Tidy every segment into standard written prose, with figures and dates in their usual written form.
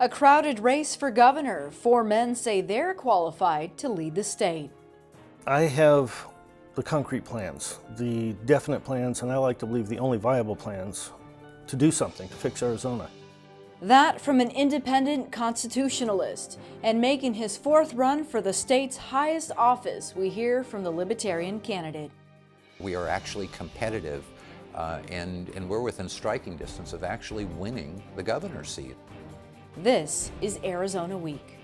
A crowded race for governor. 4 men say they're qualified to lead the state. I have the concrete plans, the definite plans, and I like to believe the only viable plans to do something to fix Arizona. That from an independent constitutionalist. And making his fourth run for the state's highest office, we hear from the Libertarian candidate. We are actually competitive and we're within striking distance of actually winning the governor's seat. This is Arizona Week.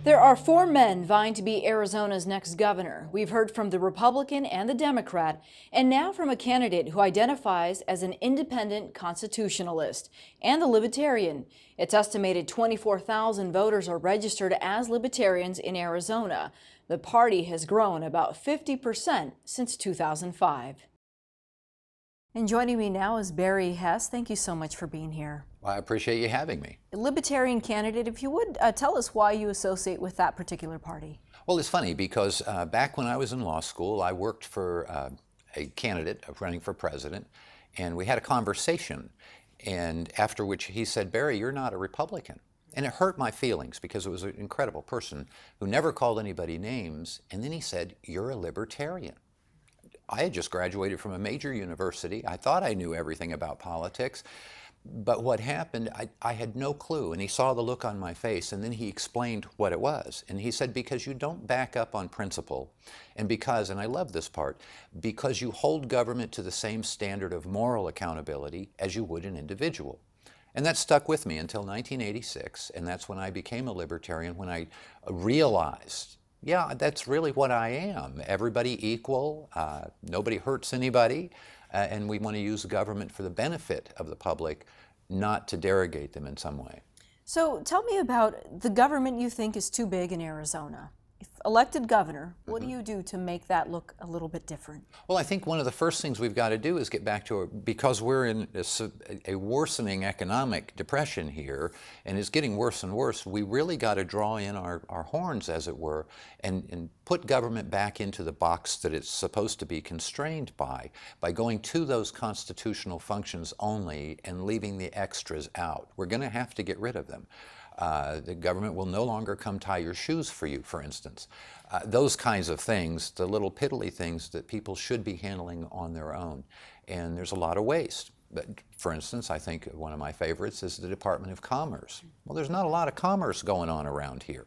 There are 4 men vying to be Arizona's next governor. We've heard from the Republican and the Democrat, and now from a candidate who identifies as an independent constitutionalist and the Libertarian. It's estimated 24,000 voters are registered as Libertarians in Arizona. The party has grown about 50% since 2005. And joining me now is Barry Hess. Thank you so much for being here. Well, I appreciate you having me. Libertarian candidate, if you would tell us why you associate with that particular party. Well, it's funny because back when I was in law school, I worked for a candidate running for president, and we had a conversation, and after which he said, "Barry, you're not a Republican." And it hurt my feelings because it was an incredible person who never called anybody names, and then he said, "You're a Libertarian." I had just graduated from a major university. I thought I knew everything about politics. But what happened, I had no clue, and he saw the look on my face, and then he explained what it was. And he said, because you don't back up on principle, and because, and I love this part, because you hold government to the same standard of moral accountability as you would an individual. And that stuck with me until 1986, and that's when I became a libertarian, when I realized, yeah, that's really what I am. Everybody equal, nobody hurts anybody, and we want to use government for the benefit of the public, not to derogate them in some way. So tell me about the government you think is too big in Arizona. If elected governor, what do you do to make that look a little bit different? Well, I think one of the first things we've got to do is get back to, because we're in a worsening economic depression here, and it's getting worse and worse, we really got to draw in our horns, as it were, and put government back into the box that it's supposed to be constrained by going to those constitutional functions only and leaving the extras out. We're going to have to get rid of them. The government will no longer come tie your shoes for you, for instance. Those kinds of things, the little piddly things that people should be handling on their own. And there's a lot of waste. But for instance, I think one of my favorites is the Department of Commerce. Well, there's not a lot of commerce going on around here.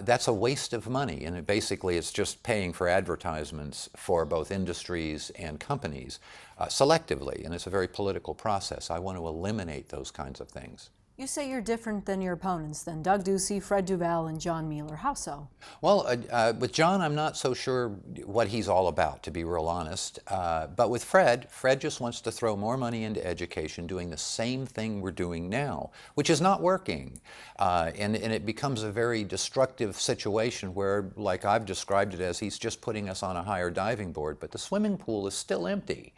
That's a waste of money, and basically it's just paying for advertisements for both industries and companies selectively, and it's a very political process. I want to eliminate those kinds of things. You say you're different than your opponents, then Doug Ducey, Fred Duvall, and John Mueller. How so? Well, with John, I'm not so sure what he's all about, to be real honest. But with Fred just wants to throw more money into education, doing the same thing we're doing now, which is not working. And it becomes a very destructive situation where, like I've described it as, he's just putting us on a higher diving board, but the swimming pool is still empty.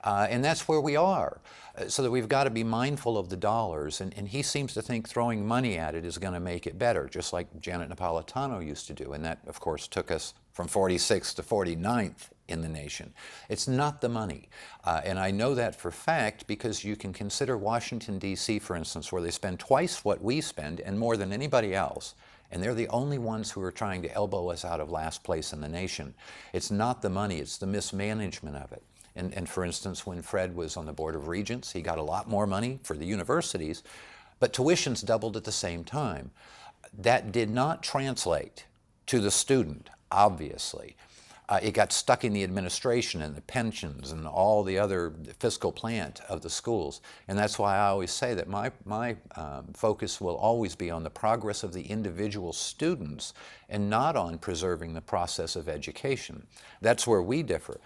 And that's where we are. So that we've got to be mindful of the dollars, and he seems to think throwing money at it is going to make it better, just like Janet Napolitano used to do, and that, of course, took us from 46th to 49th in the nation. It's not the money, and I know that for fact because you can consider Washington, D.C., for instance, where they spend twice what we spend and more than anybody else, and they're the only ones who are trying to elbow us out of last place in the nation. It's not the money, it's the mismanagement of it. And for instance, when Fred was on the Board of Regents, he got a lot more money for the universities, but tuitions doubled at the same time. That did not translate to the student, obviously. It got stuck in the administration and the pensions and all the other fiscal plant of the schools. And that's why I always say that my focus will always be on the progress of the individual students and not on preserving the process of education. That's where we differ.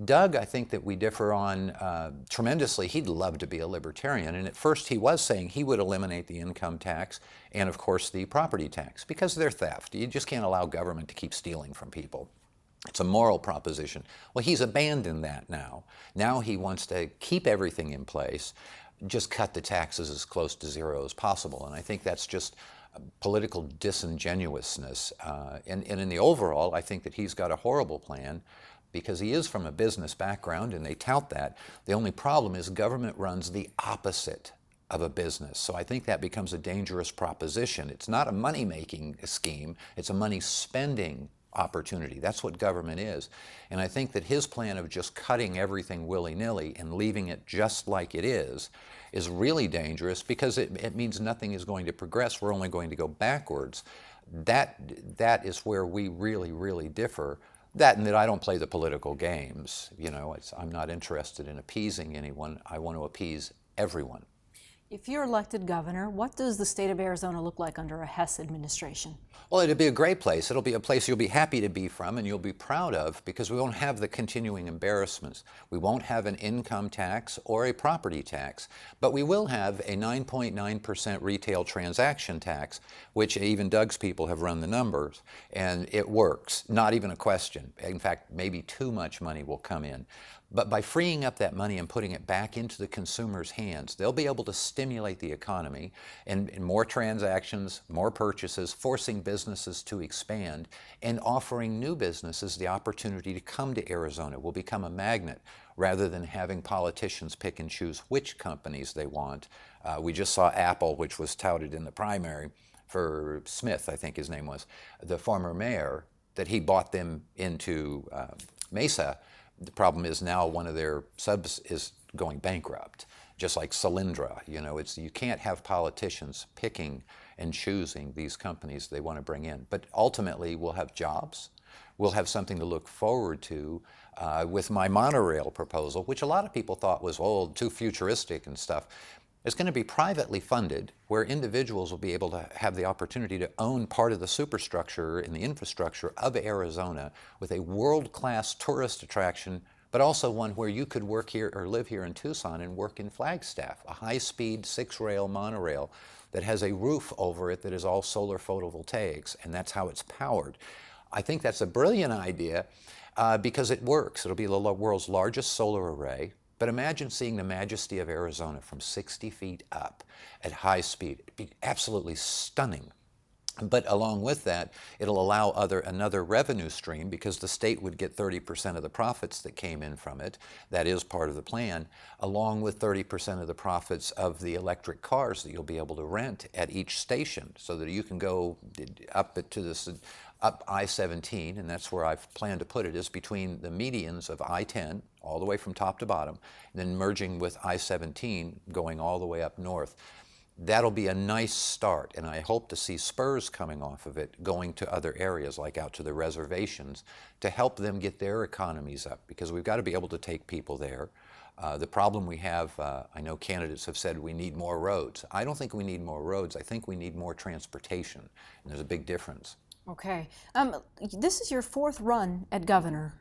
Doug, I think that we differ on tremendously. He'd love to be a libertarian, and at first he was saying he would eliminate the income tax and, of course, the property tax because they're theft. You just can't allow government to keep stealing from people. It's a moral proposition. Well, he's abandoned that now. Now he wants to keep everything in place, just cut the taxes as close to zero as possible, and I think that's just political disingenuousness. And in the overall, I think that he's got a horrible plan, because he is from a business background and they tout that. The only problem is government runs the opposite of a business. So I think that becomes a dangerous proposition. It's not a money-making scheme, it's a money-spending opportunity. That's what government is. And I think that his plan of just cutting everything willy-nilly and leaving it just like it is really dangerous, because it means nothing is going to progress. We're only going to go backwards. That is where we really, really differ. That and that I don't play the political games. You know, I'm not interested in appeasing anyone. I want to appease everyone. If you're elected governor, what does the state of Arizona look like under a Hess administration? Well, it'll be a great place. It'll be a place you'll be happy to be from and you'll be proud of, because we won't have the continuing embarrassments. We won't have an income tax or a property tax, but we will have a 9.9% retail transaction tax, which even Doug's people have run the numbers, and it works. Not even a question. In fact, maybe too much money will come in. But by freeing up that money and putting it back into the consumer's hands, they'll be able to stimulate the economy and more transactions, more purchases, forcing businesses to expand and offering new businesses the opportunity to come to Arizona. Will become a magnet rather than having politicians pick and choose which companies they want. We just saw Apple, which was touted in the primary for Smith, I think his name was, the former mayor, that he bought them into Mesa. The problem is now one of their subs is going bankrupt, just like Solyndra. You know, you can't have politicians picking and choosing these companies they want to bring in. But ultimately, we'll have jobs. We'll have something to look forward to with my monorail proposal, which a lot of people thought was old, too futuristic and stuff. It's going to be privately funded, where individuals will be able to have the opportunity to own part of the superstructure and the infrastructure of Arizona with a world-class tourist attraction, but also one where you could work here or live here in Tucson and work in Flagstaff, a high-speed 6-rail monorail that has a roof over it that is all solar photovoltaics, and that's how it's powered. I think that's a brilliant idea because it works. It'll be the world's largest solar array. But imagine seeing the majesty of Arizona from 60 feet up at high speed. It'd be absolutely stunning. But along with that, it'll allow another revenue stream, because the state would get 30% of the profits that came in from it. That is part of the plan, along with 30% of the profits of the electric cars that you'll be able to rent at each station, so that you can go up I-17, and that's where I've planned to put it, is between the medians of I-10, all the way from top to bottom, and then merging with I-17, going all the way up north. That'll be a nice start, and I hope to see spurs coming off of it, going to other areas, like out to the reservations, to help them get their economies up, because we've got to be able to take people there. The problem we have, I know candidates have said we need more roads. I don't think we need more roads. I think we need more transportation, and there's a big difference. Okay. This is your 4th run at governor.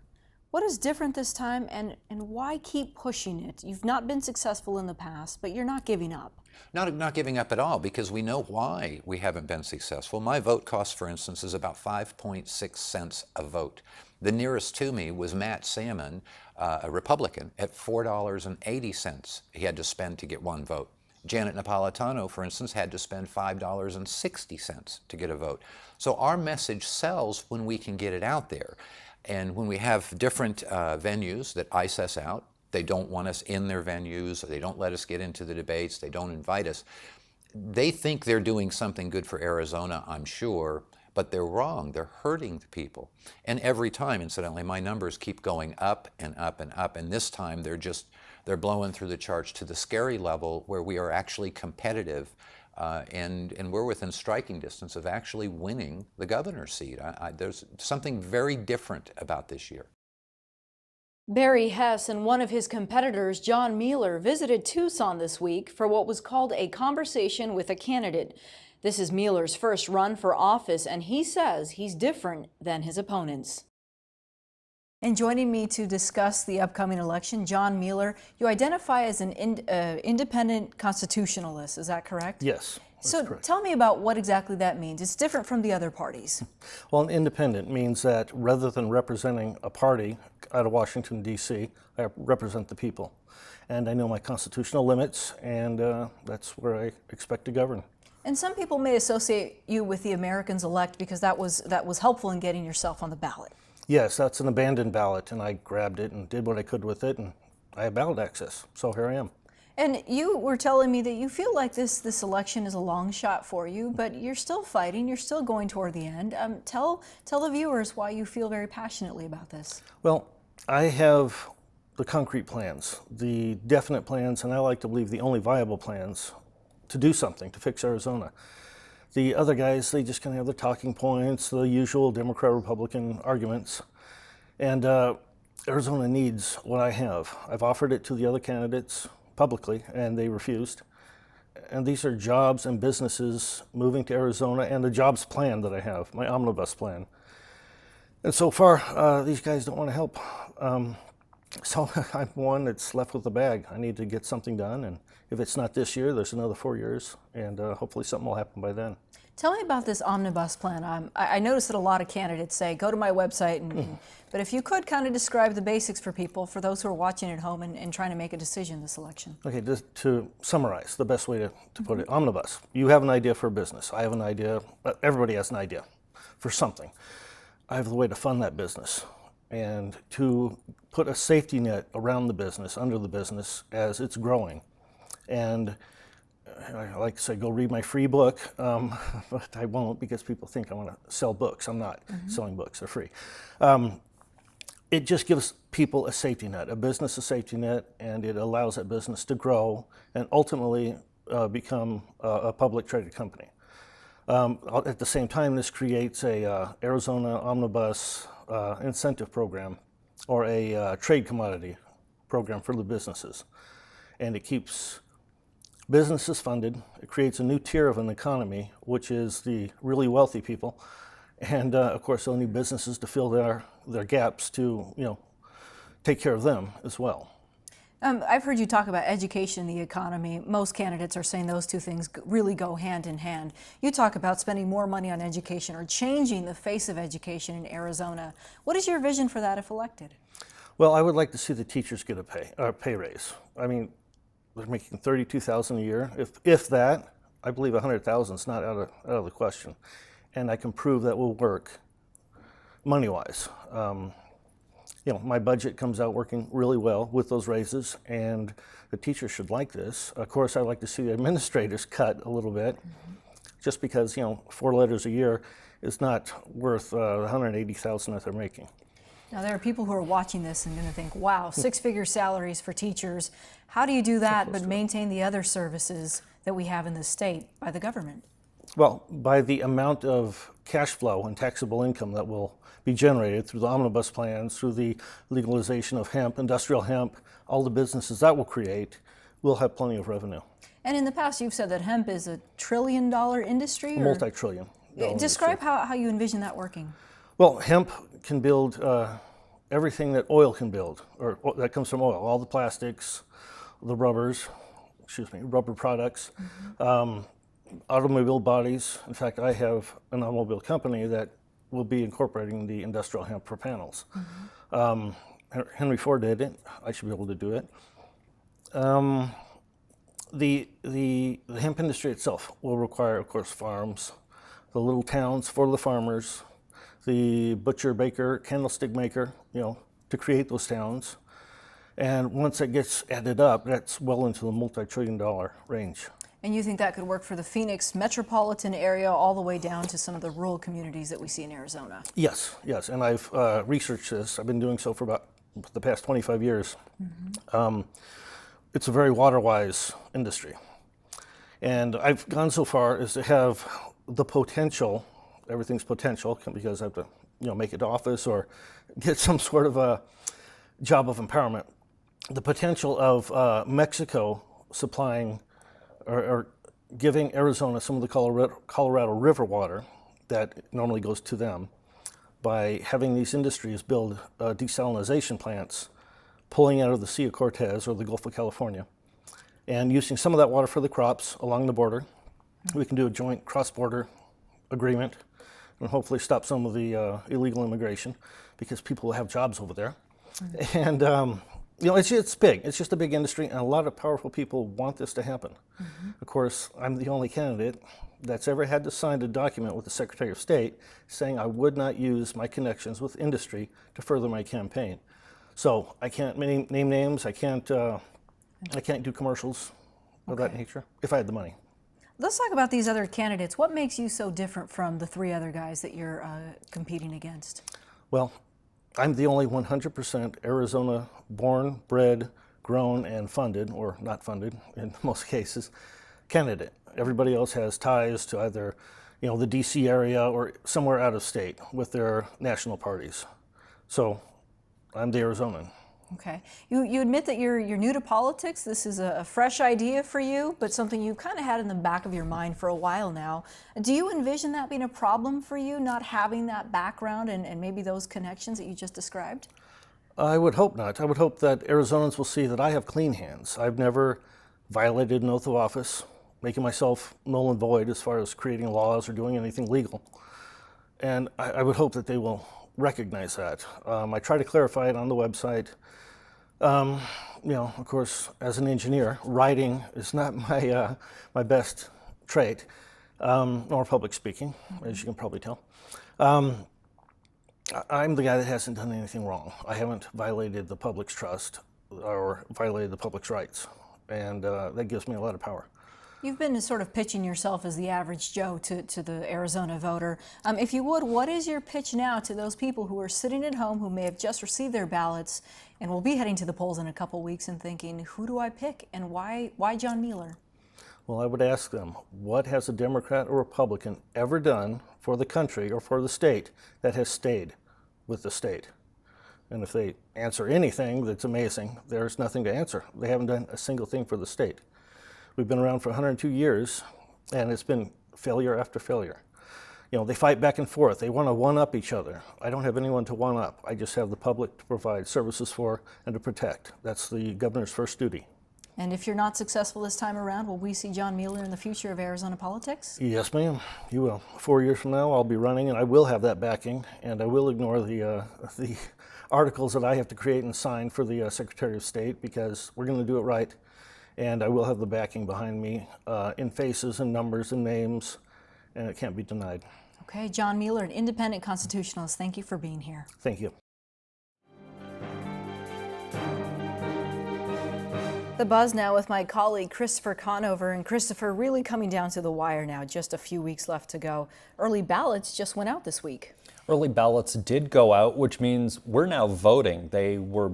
What is different this time, and why keep pushing it? You've not been successful in the past, but you're not giving up. Not giving up at all, because we know why we haven't been successful. My vote cost, for instance, is about 5.6 cents a vote. The nearest to me was Matt Salmon, a Republican, at $4.80 he had to spend to get one vote. Janet Napolitano, for instance, had to spend $5.60 to get a vote. So our message sells when we can get it out there. And when we have different venues that ice us out, they don't want us in their venues, they don't let us get into the debates, they don't invite us. They think they're doing something good for Arizona, I'm sure, but they're wrong. They're hurting the people. And every time, incidentally, my numbers keep going up and up and up, and this time they're blowing through the charts to the scary level where we are actually competitive, and we're within striking distance of actually winning the governor's seat. There's something very different about this year. Barry Hess and one of his competitors, John Mueller, visited Tucson this week for what was called a conversation with a candidate. This is Mueller's first run for office, and he says he's different than his opponents. And joining me to discuss the upcoming election, John Mueller, you identify as an independent constitutionalist, is that correct? Yes. So correct. Tell me about what exactly that means. It's different from the other parties. Well, an independent means that rather than representing a party out of Washington, D.C., I represent the people. And I know my constitutional limits, and that's where I expect to govern. And some people may associate you with the Americans elect because that was helpful in getting yourself on the ballot. Yes, that's an abandoned ballot, and I grabbed it and did what I could with it, and I have ballot access, so here I am. And you were telling me that you feel like this election is a long shot for you, but you're still fighting, you're still going toward the end. Tell the viewers why you feel very passionately about this. Well, I have the concrete plans, the definite plans, and I like to believe the only viable plans to do something, to fix Arizona. The other guys, they just kind of have the talking points, the usual Democrat-Republican arguments. And Arizona needs what I have. I've offered it to the other candidates publicly, and they refused. And these are jobs and businesses moving to Arizona, and the jobs plan that I have, my omnibus plan. And so far, these guys don't want to help. So I'm one that's left with the bag. I need to get something done, and if it's not this year, there's another 4 years, and hopefully something will happen by then. Tell me about this omnibus plan. I noticed that a lot of candidates say, go to my website, but if you could kind of describe the basics for people, for those who are watching at home and trying to make a decision this election. Okay, just to summarize, the best way to put it, omnibus. You have an idea for a business. I have an idea, everybody has an idea for something. I have the way to fund that business and to put a safety net around the business, under the business, as it's growing. And I like to say, go read my free book, but I won't because people think I want to sell books. I'm not selling books, they're free. It just gives people a safety net, a business a safety net, and it allows that business to grow and ultimately become a public traded company. At the same time, this creates a Arizona Omnibus incentive program, or a trade commodity program for the businesses. And it keeps businesses funded. It creates a new tier of an economy, which is the really wealthy people. And of course, they'll need businesses to fill their gaps to, take care of them as well. I've heard you talk about education and the economy. Most candidates are saying those two things really go hand in hand. You talk about spending more money on education or changing the face of education in Arizona. What is your vision for that if elected? Well, I would like to see the teachers get a pay raise. I mean, they're making $32,000 a year. If that, I believe $100,000 is not out of the question, and I can prove that will work money-wise. My budget comes out working really well with those raises, and the teachers should like this. Of course, I'd like to see the administrators cut a little bit, just because 4 letters a year is not worth the $180,000 that they're making. Now, there are people who are watching this and going to think, wow, 6-figure salaries for teachers. How do you do that but maintain the other services that we have in the state by the government? Well, by the amount of cash flow and taxable income that will be generated through the omnibus plans, through the legalization of hemp, industrial hemp, all the businesses that will create, we'll have plenty of revenue. And in the past, you've said that hemp is a trillion-dollar industry? Multi-trillion. Describe how you envision that working. Well, hemp can build everything that oil can build, or that comes from oil, all the plastics, the rubber products, automobile bodies. In fact, I have an automobile company that will be incorporating the industrial hemp for panels. Henry Ford did it. I should be able to do it. The hemp industry itself will require, of course, farms, the little towns for the farmers, the butcher, baker, candlestick maker, to create those towns. And once it gets added up, that's well into the multi-trillion-dollar range. And you think that could work for the Phoenix metropolitan area all the way down to some of the rural communities that we see in Arizona? Yes, and I've researched this. I've been doing so for about the past 25 years. It's a very water-wise industry. And I've gone so far as to have the potential, everything's potential, because I have to make it to office or get some sort of a job of empowerment. The potential of Mexico supplying or giving Arizona some of the Colorado River water that normally goes to them by having these industries build desalination plants pulling out of the Sea of Cortez or the Gulf of California and using some of that water for the crops along the border. We can do a joint cross-border agreement and hopefully stop some of the illegal immigration because people will have jobs over there. And You know, it's big. It's just a big industry, and a lot of powerful people want this to happen. Of course, I'm the only candidate that's ever had to sign a document with the Secretary of State saying I would not use my connections with industry to further my campaign. So I can't name names. I can't do commercials of that nature if I had the money. Let's talk about these other candidates. What makes you so different from the three other guys that you're competing against? Well, I'm the only 100% Arizona born, bred, grown, and funded, or not funded in most cases, candidate. Everybody else has ties to either, you know, the DC area or somewhere out of state with their national parties. So I'm the Arizonan. Okay. You admit that you're new to politics. This is a fresh idea for you, but something you've kind of had in the back of your mind for a while now. Do you envision that being a problem for you, not having that background and maybe those connections that you just described? I would hope not. I would hope that Arizonans will see that I have clean hands. I've never violated an oath of office, making myself null and void as far as creating laws or doing anything legal. And I would hope that they will recognize that. I try to clarify it on the website. You know, of course, as an engineer, writing is not my best trait, nor public speaking, as you can probably tell. I'm the guy that hasn't done anything wrong. I haven't violated the public's trust or violated the public's rights, and that gives me a lot of power. You've been sort of pitching yourself as the average Joe to the Arizona voter. If you would, what is your pitch now to those people who are sitting at home who may have just received their ballots and will be heading to the polls in a couple weeks and thinking, who do I pick and why John Mueller? Well, I would ask them, what has a Democrat or Republican ever done for the country or for the state that has stayed with the state? And if they answer anything that's amazing, there's nothing to answer. They haven't done a single thing for the state. We've been around for 102 years, and it's been failure after failure. You know, they fight back and forth. They want to one-up each other. I don't have anyone to one-up. I just have the public to provide services for and to protect. That's the governor's first duty. And if you're not successful this time around, will we see John Mueller in the future of Arizona politics? Yes, ma'am. You will. 4 years from now, I'll be running, and I will have that backing, and I will ignore the articles that I have to create and sign for the Secretary of State, because we're going to do it right. And I will have the backing behind me in faces and numbers and names, and it can't be denied. Okay, John Mueller, an independent constitutionalist, thank you for being here. Thank you. The Buzz now with my colleague Christopher Conover. And Christopher, really coming down to the wire now, just a few weeks left to go. Early ballots just went out this week. Early ballots did go out, which means we're now voting. They were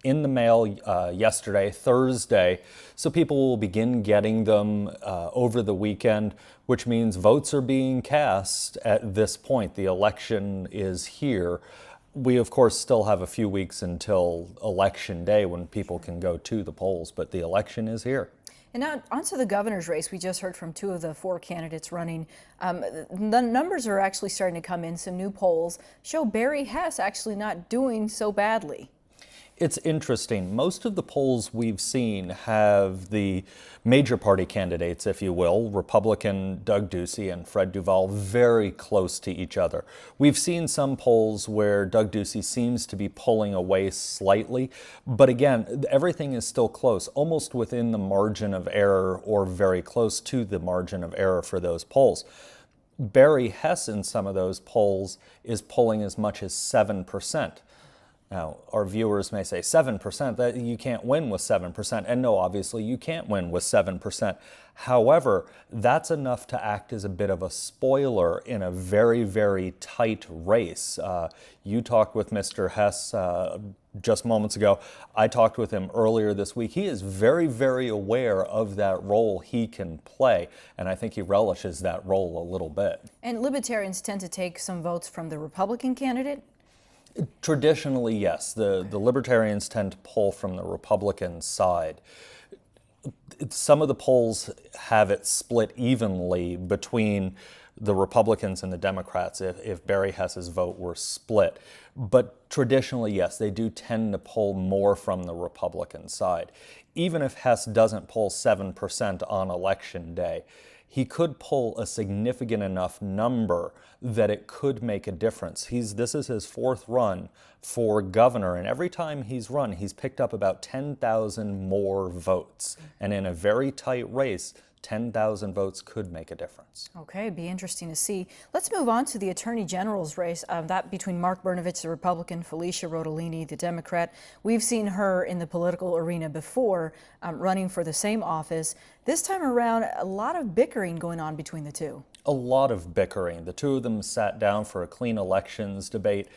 in the mail yesterday, Thursday, so people will begin getting them over the weekend, which means votes are being cast at this point. The election is here. We, of course, still have a few weeks until Election Day when people can go to the polls, but the election is here. And now onto the governor's race. We just heard from two of the four candidates running. The numbers are actually starting to come in. Some new polls show Barry Hess actually not doing so badly. It's interesting. Most of the polls we've seen have the major party candidates, if you will, Republican Doug Ducey and Fred Duvall, very close to each other. We've seen some polls where Doug Ducey seems to be pulling away slightly, but again, everything is still close, almost within the margin of error or very close to the margin of error for those polls. Barry Hess in some of those polls is pulling as much as 7%. Now, our viewers may say 7%, that you can't win with 7%. And no, obviously you can't win with 7%. However, that's enough to act as a bit of a spoiler in a very, very tight race. You talked with Mr. Hess just moments ago. I talked with him earlier this week. He is very, very aware of that role he can play, and I think he relishes that role a little bit. And libertarians tend to take some votes from the Republican candidate. Traditionally, yes. The libertarians tend to pull from the Republican side. Some of the polls have it split evenly between the Republicans and the Democrats if Barry Hess's vote were split. But traditionally, yes, they do tend to pull more from the Republican side. Even if Hess doesn't pull 7% on Election Day, he could pull a significant enough number that it could make a difference. This is his fourth run for governor, and every time he's run, he's picked up about 10,000 more votes. And in a very tight race, 10,000 votes could make a difference. Okay, be interesting to see. Let's move on to the Attorney General's race, that between Mark Brnovich, the Republican, Felicia Rodolini, the Democrat. We've seen her in the political arena before, running for the same office. This time around, a lot of bickering going on between the two. A lot of bickering. The two of them sat down for a clean elections debate.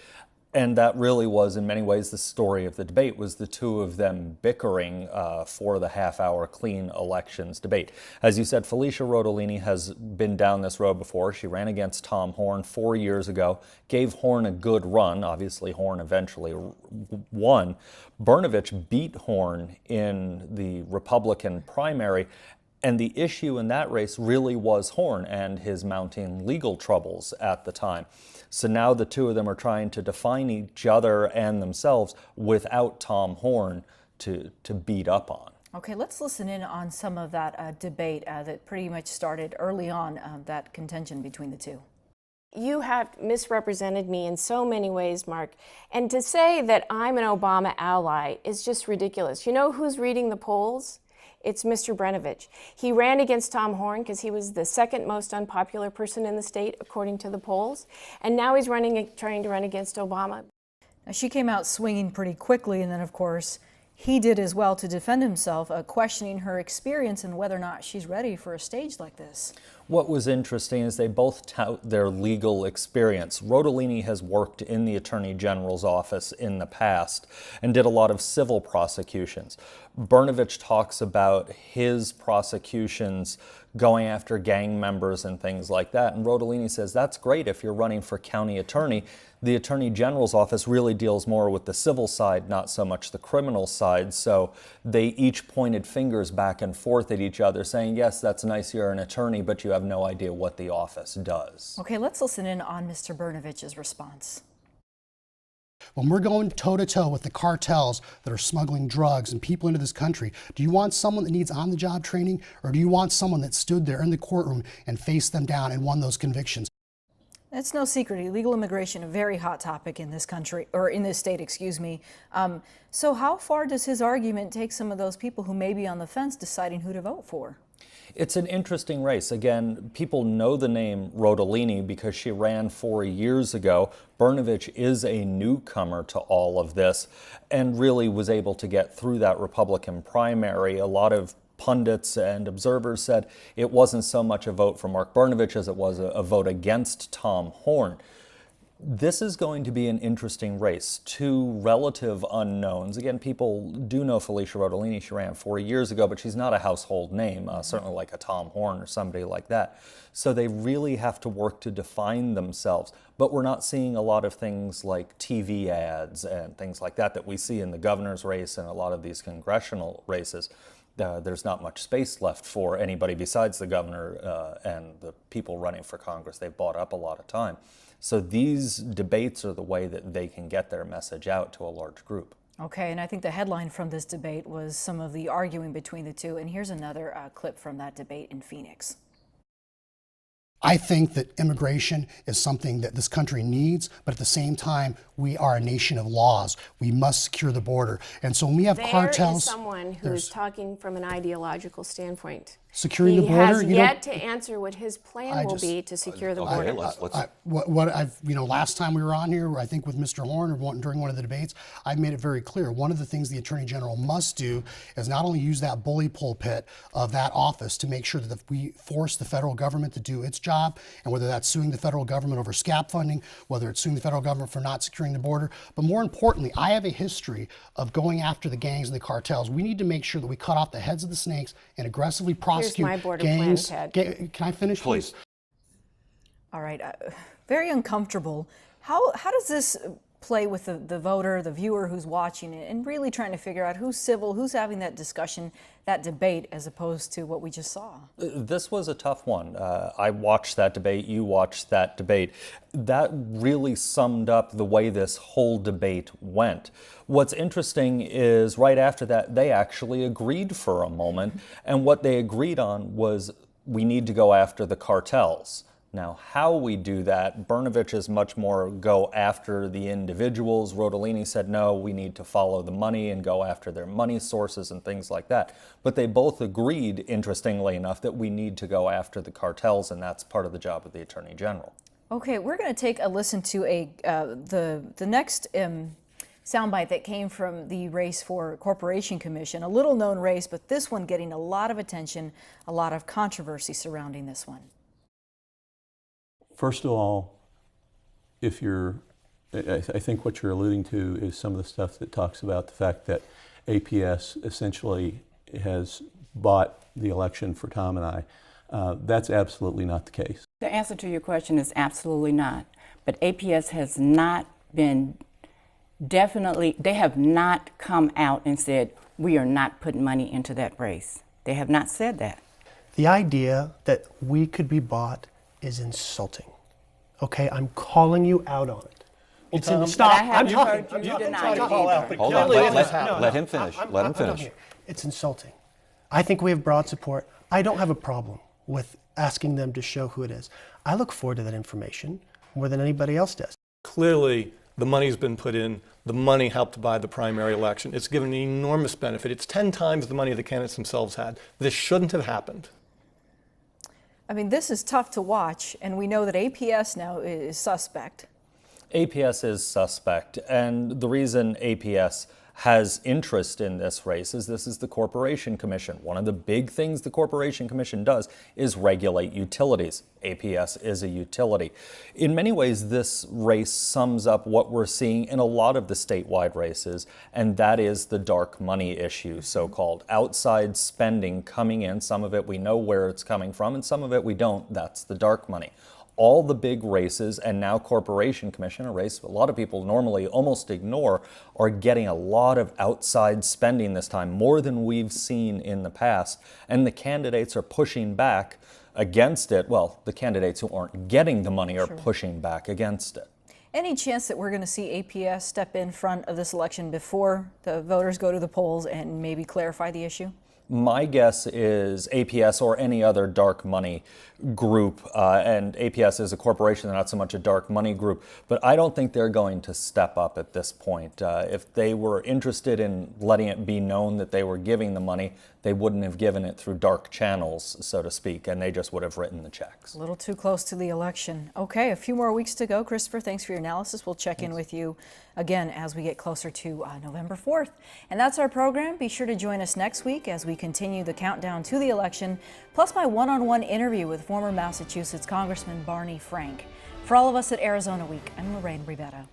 And that really was, in many ways, the story of the debate, was the two of them bickering for the half-hour clean elections debate. As you said, Felicia Rodolini has been down this road before. She ran against Tom Horn 4 years ago, gave Horn a good run. Obviously, Horn eventually won. Brnovich beat Horn in the Republican primary. And the issue in that race really was Horn and his mounting legal troubles at the time. So now the two of them are trying to define each other and themselves without Tom Horn to beat up on. Okay, let's listen in on some of that debate that pretty much started early on, that contention between the two. You have misrepresented me in so many ways, Mark. And to say that I'm an Obama ally is just ridiculous. You know who's reading the polls? It's Mr. Brnovich. He ran against Tom Horn because he was the second most unpopular person in the state, according to the polls. And now he's trying to run against Obama. Now, she came out swinging pretty quickly, and then, of course, he did as well to defend himself, questioning her experience and whether or not she's ready for a stage like this. What was interesting is they both tout their legal experience. Rodolini has worked in the Attorney General's office in the past and did a lot of civil prosecutions. Brnovich talks about his prosecutions going after gang members and things like that. And Rodolini says, that's great if you're running for county attorney. The Attorney General's office really deals more with the civil side, not so much the criminal side. So they each pointed fingers back and forth at each other, saying, yes, that's nice, you're an attorney, but you have no idea what the office does. Okay, let's listen in on Mr. Brnovich's response. When we're going toe-to-toe with the cartels that are smuggling drugs and people into this country, do you want someone that needs on-the-job training, or do you want someone that stood there in the courtroom and faced them down and won those convictions? It's no secret, illegal immigration, a very hot topic in this country, or in this state, excuse me. So how far does his argument take some of those people who may be on the fence deciding who to vote for? It's an interesting race. Again, people know the name Rodolini because she ran 4 years ago. Brnovich is a newcomer to all of this and really was able to get through that Republican primary. A lot of pundits and observers said it wasn't so much a vote for Mark Brnovich as it was a vote against Tom Horn. This is going to be an interesting race. Two relative unknowns. Again, people do know Felicia Rodolini. She ran 4 years ago, but she's not a household name, certainly like a Tom Horn or somebody like that. So they really have to work to define themselves. But we're not seeing a lot of things like TV ads and things like that we see in the governor's race and a lot of these congressional races. There's not much space left for anybody besides the governor and the people running for Congress. They've bought up a lot of time. So these debates are the way that they can get their message out to a large group. Okay, and I think the headline from this debate was some of the arguing between the two. And here's another clip from that debate in Phoenix. I think that immigration is something that this country needs, but at the same time, we are a nation of laws. We must secure the border. And so when we have cartels... There is someone who's talking from an ideological standpoint. Securing the border? He has yet to answer what his plan will be to secure the border. Last time we were on here, I think with Mr. Horn, or during one of the debates, I've made it very clear. One of the things the Attorney General must do is not only use that bully pulpit of that office to make sure that we force the federal government to do its job, and whether that's suing the federal government over SCAP funding, whether it's suing the federal government for not securing the border, but more importantly, I have a history of going after the gangs and the cartels. We need to make sure that we cut off the heads of the snakes and aggressively prosecute Here's my border gangs. plan, Ted. Can I finish, please? All right, very uncomfortable. How does this play with the voter, the viewer who's watching it, and really trying to figure out who's civil, who's having that discussion, that debate, as opposed to what we just saw? This was a tough one. I watched that debate, you watched that debate. That really summed up the way this whole debate went. What's interesting is right after that, they actually agreed for a moment, and what they agreed on was we need to go after the cartels. Now, how we do that, Brnovich is much more go after the individuals. Rodolini said, no, we need to follow the money and go after their money sources and things like that. But they both agreed, interestingly enough, that we need to go after the cartels, and that's part of the job of the Attorney General. Okay, we're going to take a listen to the next soundbite that came from the race for Corporation Commission. A little-known race, but this one getting a lot of attention, a lot of controversy surrounding this one. First of all, I think what you're alluding to is some of the stuff that talks about the fact that APS essentially has bought the election for Tom and I. That's absolutely not the case. The answer to your question is absolutely not. But APS has not been they have not come out and said, we are not putting money into that race. They have not said that. The idea that we could be bought is insulting. Okay, I'm calling you out on it. It's But stop. I haven't heard you deny it either. Hold on, let him finish. Let him finish. It's insulting. I think we have broad support. I don't have a problem with asking them to show who it is. I look forward to that information more than anybody else does. Clearly, the money's been put in. The money helped buy the primary election. It's given an enormous benefit. It's 10 times the money the candidates themselves had. This shouldn't have happened. I mean, this is tough to watch, and we know that APS now is suspect. APS is suspect, and the reason APS has interest in this race is this is the Corporation Commission. One of the big things the Corporation Commission does is regulate utilities. APS is a utility. In many ways, this race sums up what we're seeing in a lot of the statewide races, and that is the dark money issue, so-called. Outside spending coming in, some of it we know where it's coming from, and some of it we don't. That's the dark money. All the big races, and now Corporation Commission, a race a lot of people normally almost ignore, are getting a lot of outside spending this time, more than we've seen in the past. And the candidates are pushing back against it. Well, the candidates who aren't getting the money are pushing back against it. Any chance that we're going to see APS step in front of this election before the voters go to the polls and maybe clarify the issue? My guess is APS or any other dark money group, and APS is a corporation, they're not so much a dark money group, but I don't think they're going to step up at this point. If they were interested in letting it be known that they were giving the money, they wouldn't have given it through dark channels, so to speak, and they just would have written the checks. A little too close to the election. Okay, a few more weeks to go. Christopher, thanks for your analysis. We'll check in with you again as we get closer to November 4th. And that's our program. Be sure to join us next week as we continue the countdown to the election, plus my one-on-one interview with former Massachusetts Congressman Barney Frank. For all of us at Arizona Week, I'm Lorraine Rivera.